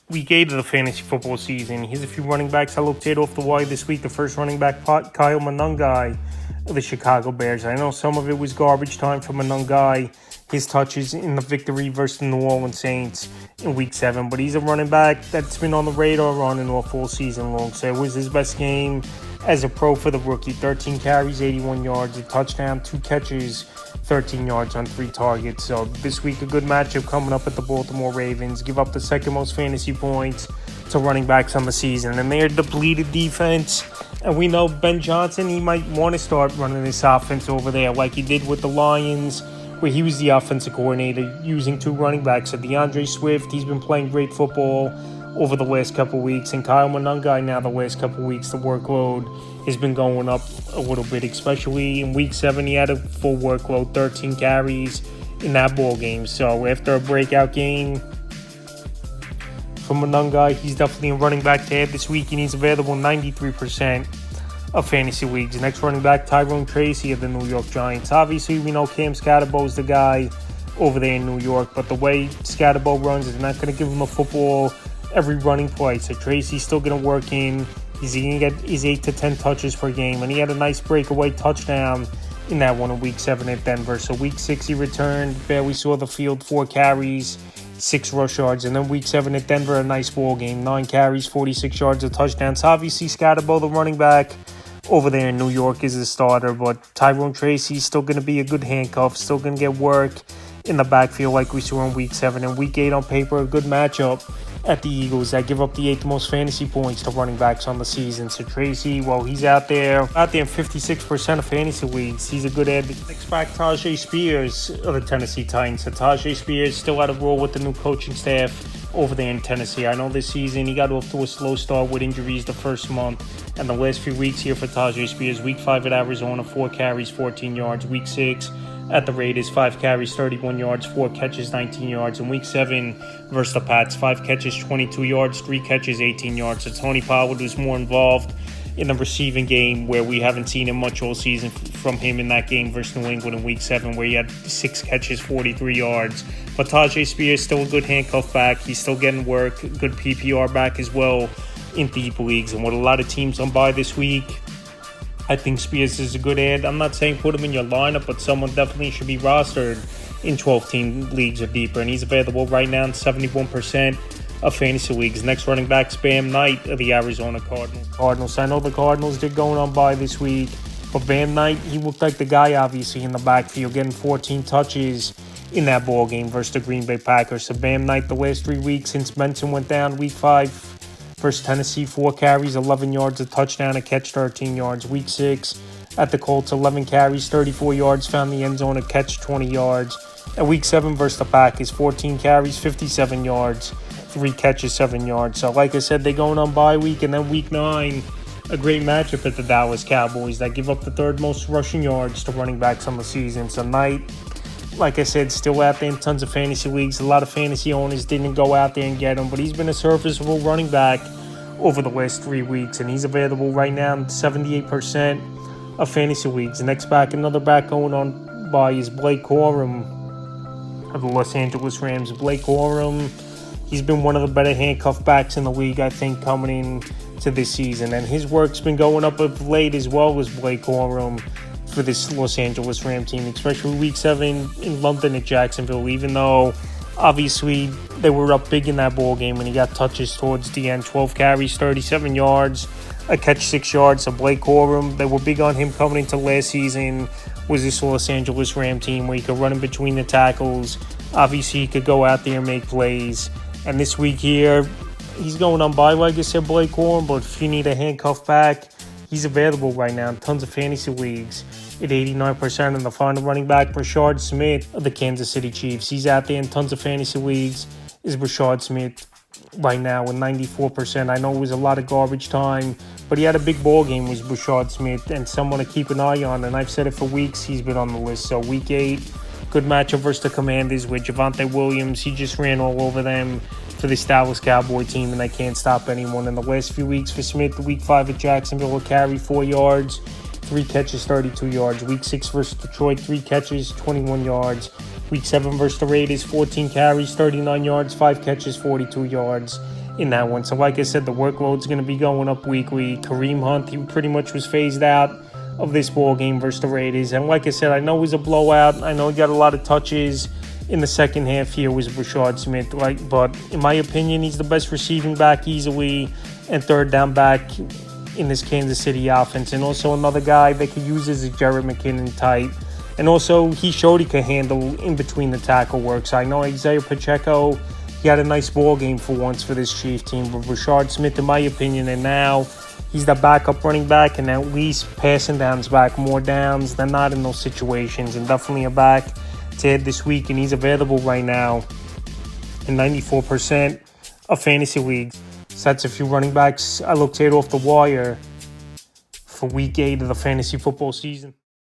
Week 8 of the fantasy football season. Here's a few running backs I looked at off the wire this week. The first running back, Kyle Monangai of the Chicago Bears. I know some of it was garbage time for Monangai, his touches in the victory versus the New Orleans Saints in Week 7. But he's a running back that's been on the radar on and off all season long. So it was his best game as a pro for the rookie. 13 carries, 81 yards, a touchdown, 2 catches, 13 yards on 3 targets. So this week, a good matchup coming up at the Baltimore Ravens. Give up the second most fantasy points to running backs on the season. And they're a depleted defense. And we know Ben Johnson, he might want to start running this offense over there like he did with the Lions, where he was the offensive coordinator using 2 running backs. So DeAndre Swift, he's been playing great football over the last couple weeks. And Kyle Monangai now the last couple weeks, the workload has been going up a little bit, especially in Week 7. He had a full workload, 13 carries in that ball game. So after a breakout game from Monangai, he's definitely a running back to add this week, and he's available in 93% of fantasy leagues. Next running back, Tyrone Tracy of the New York Giants. Obviously, we know Cam Scatterbo's the guy over there in New York, but the way Scatterbo runs is not going to give him the football every running play. So Tracy's still going to work in. He's going to get his 8 to 10 touches per game, and he had a nice breakaway touchdown in that one in Week 7 at Denver. So Week 6 he returned, barely saw the field, 4 carries, 6 rush yards. And then Week 7 at Denver, a nice ball game, 9 carries, 46 yards of touchdowns. Obviously, Scatterbo, the running back over there in New York, is the starter, but Tyrone Tracy's still going to be a good handcuff, still going to get work in the backfield like we saw in Week 7. And Week 8 on paper, a good matchup at the Eagles that give up the 8th most fantasy points to running backs on the season. So Tracy, well, he's out there in 56% of fantasy leagues. He's a good add. Next back, Tajay Spears of the Tennessee Titans. So Tajay Spears still out of role with the new coaching staff over there in Tennessee. I know this season he got off to a slow start with injuries the first month, and the last few weeks here for Tajay Spears. Week 5 at Arizona, 4 carries, 14 yards. Week 6 at the Raiders, 5 carries, 31 yards, 4 catches, 19 yards. In Week 7 versus the Pats, 5 catches, 22 yards, 3 catches, 18 yards. So Tony Pollard was more involved in the receiving game, where we haven't seen him much all season from him in that game versus New England in Week 7, where he had 6 catches, 43 yards. But Tajay Spears still a good handcuff back. He's still getting work, good PPR back as well in deep leagues. And with a lot of teams on bye this week, I think Spears is a good add. I'm not saying put him in your lineup, but someone definitely should be rostered in 12-team leagues or deeper. And he's available right now in 71% of fantasy leagues. Next running back, Bam Knight of the Arizona Cardinals. I know the Cardinals did going on by this week, but Bam Knight, he looked like the guy obviously in the backfield, getting 14 touches in that ball game versus the Green Bay Packers. So Bam Knight, the last 3 weeks since Benson went down, Week 5 versus Tennessee, 4 carries, 11 yards, a touchdown, a catch, 13 yards. Week 6 at the Colts, 11 carries, 34 yards, found the end zone, a catch, 20 yards. And Week 7 versus the Packers, 14 carries, 57 yards, 3 catches, 7 yards. So like I said, they're going on bye week. And then Week 9, a great matchup at the Dallas Cowboys that give up the 3rd most rushing yards to running backs on the season. So Knight, like I said, still out there in tons of fantasy leagues. A lot of fantasy owners didn't go out there and get him, but he's been a serviceable running back over the last 3 weeks, and he's available right now in 78% of fantasy leagues. The next back, another back going on by, is Blake Corum of the Los Angeles Rams. Blake Corum, he's been one of the better handcuff backs in the league, I think, coming into this season, and his work's been going up of late as well as Blake Corum for this Los Angeles Ram team, especially Week 7 in London at Jacksonville, even though obviously they were up big in that ball game when he got touches towards the end. 12 carries, 37 yards, a catch, 6 yards. So Blake Corum, they were big on him coming into last season, was this Los Angeles Ram team where he could run in between the tackles. Obviously, he could go out there and make plays. And this week here, he's going on bye, like I said, Blake Corum, but if you need a handcuff back, he's available right now in tons of fantasy leagues at 89%. And the final running back, Rashard Smith of the Kansas City Chiefs. He's out there in tons of fantasy leagues, is Rashard Smith right now with 94%. I know it was a lot of garbage time, but he had a big ball game with Rashard Smith and someone to keep an eye on. And I've said it for weeks, he's been on the list. So Week 8, good matchup versus the Commanders with Javonte Williams. He just ran all over them for this Dallas Cowboy team, and they can't stop anyone. In the last few weeks for Smith, Week 5 at Jacksonville, a carry, 4 yards, 3 catches, 32 yards. Week 6 versus Detroit, 3 catches, 21 yards. Week 7 versus the Raiders, 14 carries, 39 yards, 5 catches, 42 yards. in that one. So like I said, the workload's going to be going up weekly. Kareem Hunt, he pretty much was phased out of this ball game versus the Raiders. And like I said, I know it was a blowout. I know he got a lot of touches in the second half here was Rashard Smith. But in my opinion, he's the best receiving back easily and third down back in this Kansas City offense. And also another guy they could use is a Jared McKinnon type. And also, he showed he could handle in between the tackle work. So I know Isaiah Pacheco, he had a nice ball game for once for this Chief team. But Rashard Smith, in my opinion, and now he's the backup running back and at least passing downs back, more downs than not in those situations. And definitely a back to add this week. And he's available right now in 94% of fantasy leagues. So that's a few running backs I looked at off the wire for week 8 of the fantasy football season.